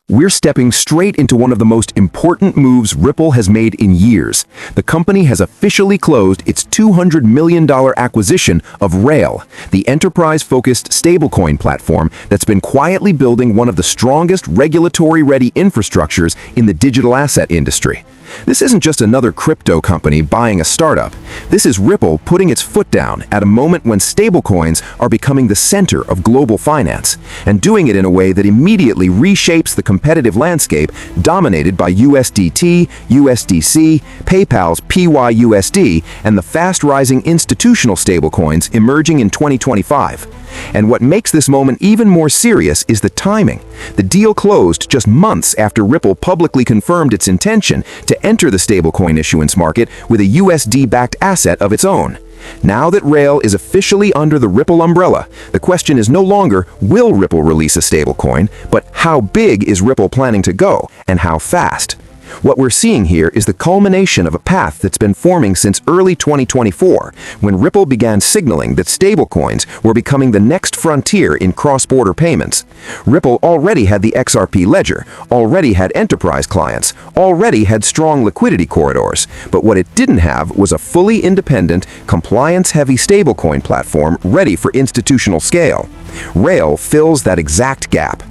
We're stepping straight into one of the most important moves Ripple has made in years. The company has officially closed its $200 million acquisition of Rail, the enterprise-focused stablecoin platform that's been quietly building one of the strongest regulatory-ready infrastructures in the digital asset industry. This isn't just another crypto company buying a startup. This is Ripple putting its foot down at a moment when stablecoins are becoming the center of global finance, and doing it in a way that immediately reshapes the competitive landscape dominated by USDT, USDC, PayPal's PYUSD, and the fast-rising institutional stablecoins emerging in 2025. And what makes this moment even more serious is the timing. The deal closed just months after Ripple publicly confirmed its intention to enter the stablecoin issuance market with a USD-backed asset of its own. Now that Rail is officially under the Ripple umbrella, the question is no longer, will Ripple release a stablecoin, but how big is Ripple planning to go, and how fast? What we're seeing here is the culmination of a path that's been forming since early 2024, when Ripple began signaling that stablecoins were becoming the next frontier in cross-border payments. Ripple already had the XRP ledger, already had enterprise clients, already had strong liquidity corridors, but what it didn't have was a fully independent, compliance-heavy stablecoin platform ready for institutional scale. Rail fills that exact gap.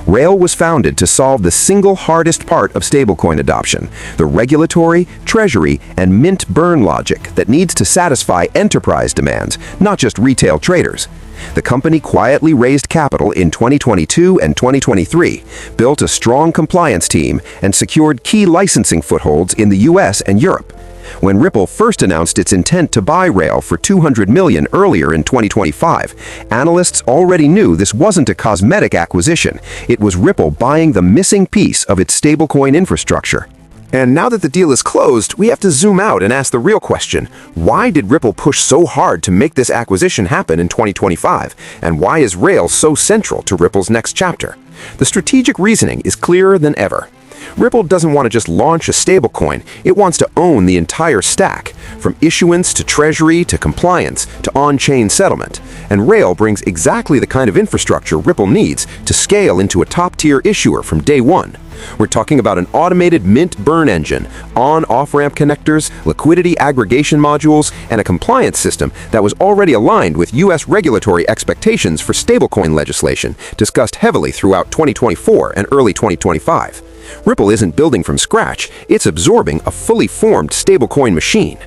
Rail was founded to solve the single hardest part of stablecoin adoption, the regulatory, treasury, and mint burn logic that needs to satisfy enterprise demands, not just retail traders. The company quietly raised capital in 2022 and 2023, built a strong compliance team, and secured key licensing footholds in the US and Europe. When Ripple first announced its intent to buy Rail for $200 million earlier in 2025, analysts already knew this wasn't a cosmetic acquisition. It was Ripple buying the missing piece of its stablecoin infrastructure. And now that the deal is closed, we have to zoom out and ask the real question. Why did Ripple push so hard to make this acquisition happen in 2025? And why is Rail so central to Ripple's next chapter? The strategic reasoning is clearer than ever. Ripple doesn't want to just launch a stablecoin, it wants to own the entire stack, from issuance to treasury to compliance to on-chain settlement. And Rail brings exactly the kind of infrastructure Ripple needs to scale into a top-tier issuer from day one. We're talking about an automated mint burn engine, on-off-ramp connectors, liquidity aggregation modules, and a compliance system that was already aligned with US regulatory expectations for stablecoin legislation, discussed heavily throughout 2024 and early 2025. Ripple isn't building from scratch, it's absorbing a fully formed stablecoin machine.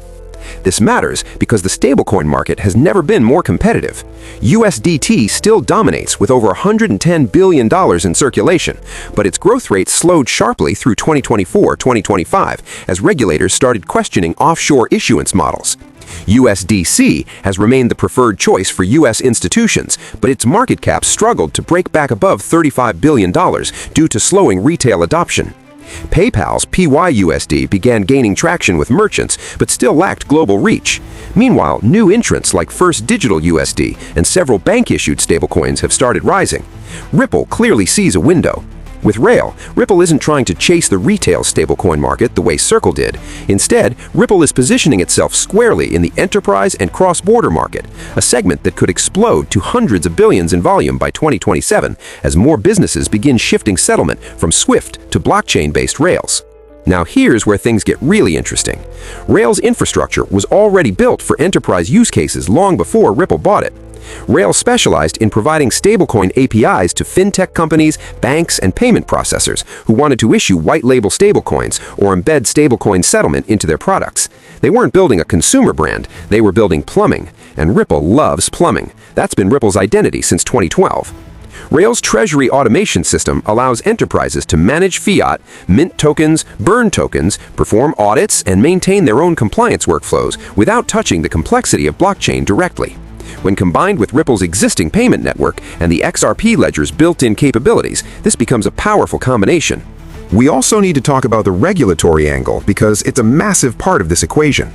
This matters because the stablecoin market has never been more competitive. USDT still dominates with over $110 billion in circulation, but its growth rate slowed sharply through 2024-2025 as regulators started questioning offshore issuance models. USDC has remained the preferred choice for US institutions, but its market cap struggled to break back above $35 billion due to slowing retail adoption. PayPal's PYUSD began gaining traction with merchants, but still lacked global reach. Meanwhile, new entrants like First Digital USD and several bank-issued stablecoins have started rising. Ripple clearly sees a window. With Rail, Ripple isn't trying to chase the retail stablecoin market the way Circle did. Instead, Ripple is positioning itself squarely in the enterprise and cross-border market, a segment that could explode to hundreds of billions in volume by 2027 as more businesses begin shifting settlement from SWIFT to blockchain-based rails. Now here's where things get really interesting. Rail's infrastructure was already built for enterprise use cases long before Ripple bought it. Rail specialized in providing stablecoin APIs to fintech companies, banks, and payment processors who wanted to issue white-label stablecoins or embed stablecoin settlement into their products. They weren't building a consumer brand, they were building plumbing, and Ripple loves plumbing. That's been Ripple's identity since 2012. Rail's treasury automation system allows enterprises to manage fiat, mint tokens, burn tokens, perform audits, and maintain their own compliance workflows without touching the complexity of blockchain directly. When combined with Ripple's existing payment network and the XRP ledger's built-in capabilities, this becomes a powerful combination. We also need to talk about the regulatory angle because it's a massive part of this equation.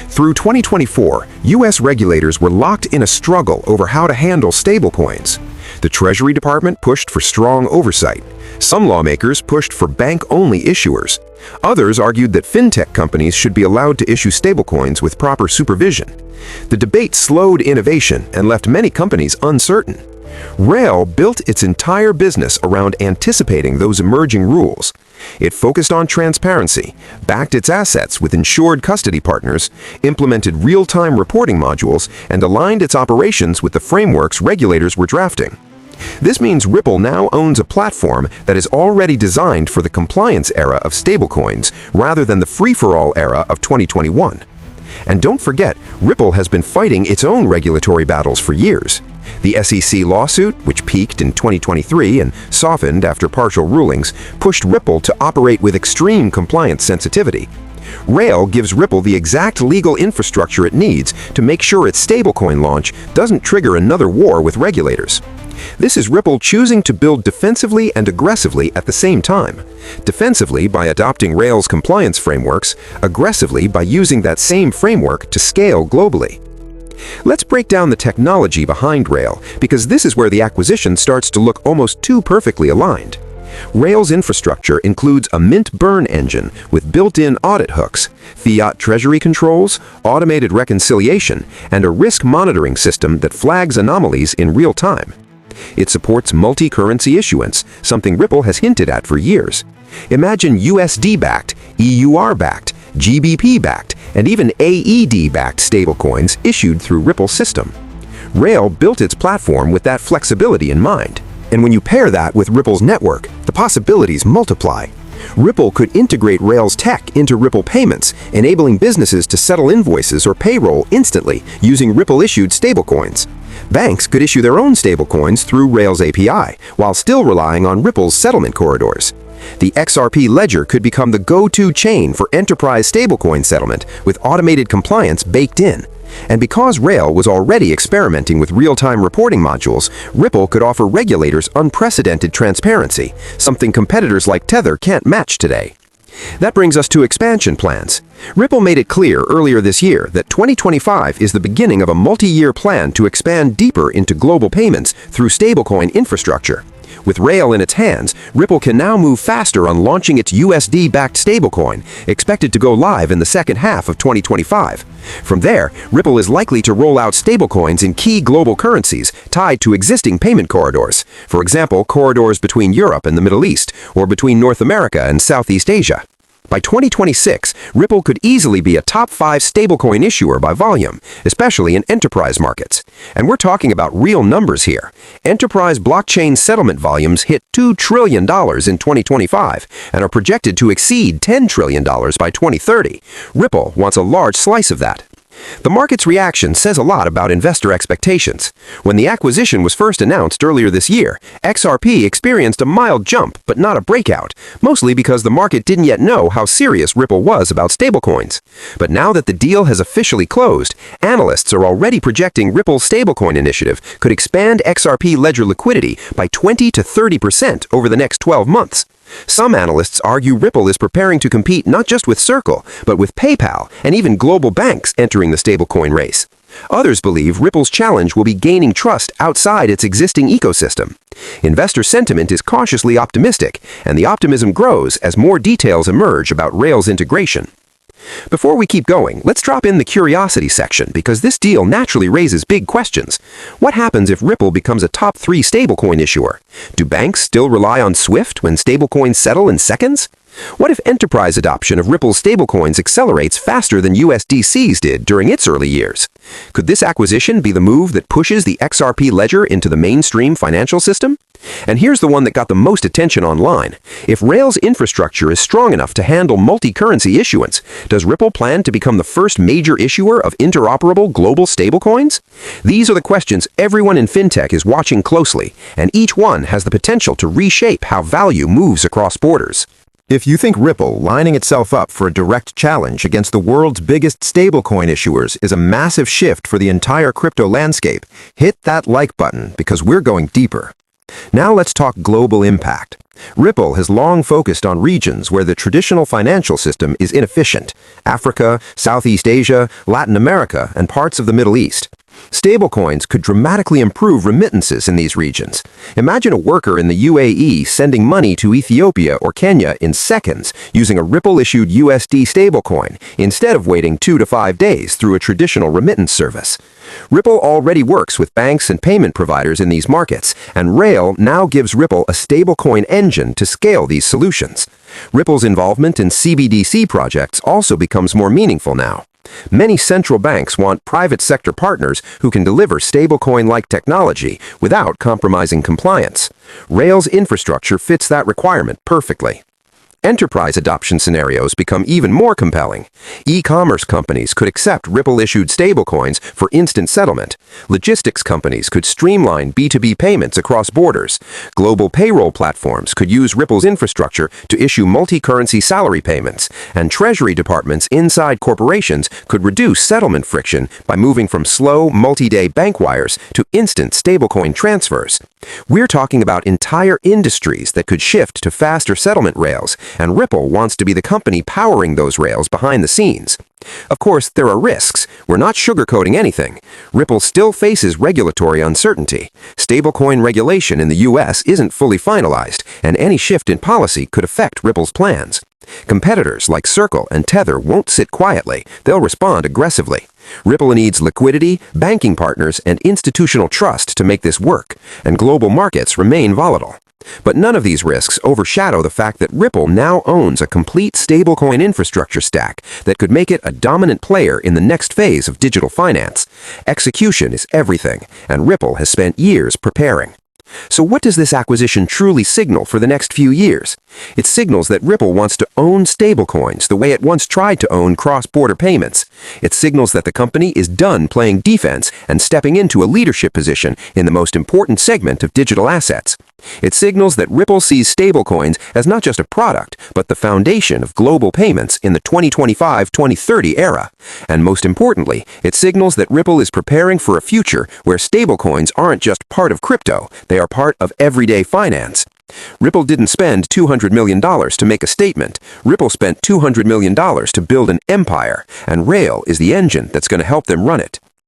Through 2024, US regulators were locked in a struggle over how to handle stablecoins. The Treasury Department pushed for strong oversight. Some lawmakers pushed for bank-only issuers. Others argued that fintech companies should be allowed to issue stablecoins with proper supervision. The debate slowed innovation and left many companies uncertain. Rail built its entire business around anticipating those emerging rules. It focused on transparency, backed its assets with insured custody partners, implemented real-time reporting modules, and aligned its operations with the frameworks regulators were drafting. This means Ripple now owns a platform that is already designed for the compliance era of stablecoins rather than the free-for-all era of 2021. And don't forget, Ripple has been fighting its own regulatory battles for years. The SEC lawsuit, which peaked in 2023 and softened after partial rulings, pushed Ripple to operate with extreme compliance sensitivity. Rail gives Ripple the exact legal infrastructure it needs to make sure its stablecoin launch doesn't trigger another war with regulators. This is Ripple choosing to build defensively and aggressively at the same time. Defensively by adopting Rail's compliance frameworks, aggressively by using that same framework to scale globally. Let's break down the technology behind Rail, because this is where the acquisition starts to look almost too perfectly aligned. Rail's infrastructure includes a mint burn engine with built-in audit hooks, fiat treasury controls, automated reconciliation, and a risk monitoring system that flags anomalies in real time. It supports multi-currency issuance, something Ripple has hinted at for years. Imagine USD-backed, EUR-backed, GBP-backed, and even AED-backed stablecoins issued through Ripple's system. Rail built its platform with that flexibility in mind. And when you pair that with Ripple's network, the possibilities multiply. Ripple could integrate Rail's tech into Ripple payments, enabling businesses to settle invoices or payroll instantly using Ripple-issued stablecoins. Banks could issue their own stablecoins through Rail's API, while still relying on Ripple's settlement corridors. The XRP ledger could become the go-to chain for enterprise stablecoin settlement with automated compliance baked in. And because Rail was already experimenting with real-time reporting modules, Ripple could offer regulators unprecedented transparency, something competitors like Tether can't match today. That brings us to expansion plans. Ripple made it clear earlier this year that 2025 is the beginning of a multi-year plan to expand deeper into global payments through stablecoin infrastructure. With Rail in its hands, Ripple can now move faster on launching its USD-backed stablecoin, expected to go live in the second half of 2025. From there, Ripple is likely to roll out stablecoins in key global currencies tied to existing payment corridors, for example, corridors between Europe and the Middle East, or between North America and Southeast Asia. By 2026, Ripple could easily be a top 5 stablecoin issuer by volume, especially in enterprise markets. And we're talking about real numbers here. Enterprise blockchain settlement volumes hit $2 trillion in 2025 and are projected to exceed $10 trillion by 2030. Ripple wants a large slice of that. The market's reaction says a lot about investor expectations. When the acquisition was first announced earlier this year, XRP experienced a mild jump, but not a breakout, mostly because the market didn't yet know how serious Ripple was about stablecoins. But now that the deal has officially closed, analysts are already projecting Ripple's stablecoin initiative could expand XRP ledger liquidity by 20 to 30% over the next 12 months. Some analysts argue Ripple is preparing to compete not just with Circle, but with PayPal and even global banks entering the stablecoin race. Others believe Ripple's challenge will be gaining trust outside its existing ecosystem. Investor sentiment is cautiously optimistic, and the optimism grows as more details emerge about Rail's integration. Before we keep going, let's drop in the curiosity section because this deal naturally raises big questions. What happens if Ripple becomes a top 3 stablecoin issuer? Do banks still rely on SWIFT when stablecoins settle in seconds? What if enterprise adoption of Ripple's stablecoins accelerates faster than USDC's did during its early years? Could this acquisition be the move that pushes the XRP ledger into the mainstream financial system? And here's the one that got the most attention online. If Rail's infrastructure is strong enough to handle multi-currency issuance, does Ripple plan to become the first major issuer of interoperable global stablecoins? These are the questions everyone in fintech is watching closely, and each one has the potential to reshape how value moves across borders. If you think Ripple lining itself up for a direct challenge against the world's biggest stablecoin issuers is a massive shift for the entire crypto landscape, hit that like button because we're going deeper. Now let's talk global impact. Ripple has long focused on regions where the traditional financial system is inefficient: Africa, Southeast Asia, Latin America, and parts of the Middle East. Stablecoins could dramatically improve remittances in these regions. Imagine a worker in the UAE sending money to Ethiopia or Kenya in seconds using a Ripple-issued USD stablecoin instead of waiting 2 to 5 days through a traditional remittance service. Ripple already works with banks and payment providers in these markets, and Rail now gives Ripple a stablecoin engine to scale these solutions. Ripple's involvement in CBDC projects also becomes more meaningful now. Many central banks want private sector partners who can deliver stablecoin-like technology without compromising compliance. Rail's infrastructure fits that requirement perfectly. Enterprise adoption scenarios become even more compelling. E-commerce companies could accept Ripple-issued stablecoins for instant settlement. Logistics companies could streamline B2B payments across borders. Global payroll platforms could use Ripple's infrastructure to issue multi-currency salary payments. And treasury departments inside corporations could reduce settlement friction by moving from slow, multi-day bank wires to instant stablecoin transfers. We're talking about entire industries that could shift to faster settlement rails, and Ripple wants to be the company powering those rails behind the scenes. Of course, there are risks. We're not sugarcoating anything. Ripple still faces regulatory uncertainty. Stablecoin regulation in the US isn't fully finalized, and any shift in policy could affect Ripple's plans. Competitors like Circle and Tether won't sit quietly. They'll respond aggressively. Ripple needs liquidity, banking partners, and institutional trust to make this work, and global markets remain volatile. But none of these risks overshadow the fact that Ripple now owns a complete stablecoin infrastructure stack that could make it a dominant player in the next phase of digital finance. Execution is everything, and Ripple has spent years preparing. So what does this acquisition truly signal for the next few years? It signals that Ripple wants to own stablecoins the way it once tried to own cross-border payments. It signals that the company is done playing defense and stepping into a leadership position in the most important segment of digital assets. It signals that Ripple sees stablecoins as not just a product, but the foundation of global payments in the 2025-2030 era. And most importantly, it signals that Ripple is preparing for a future where stablecoins aren't just part of crypto, they are part of everyday finance. Ripple didn't spend $200 million to make a statement. Ripple spent $200 million to build an empire, and Rail is the engine that's going to help them run it.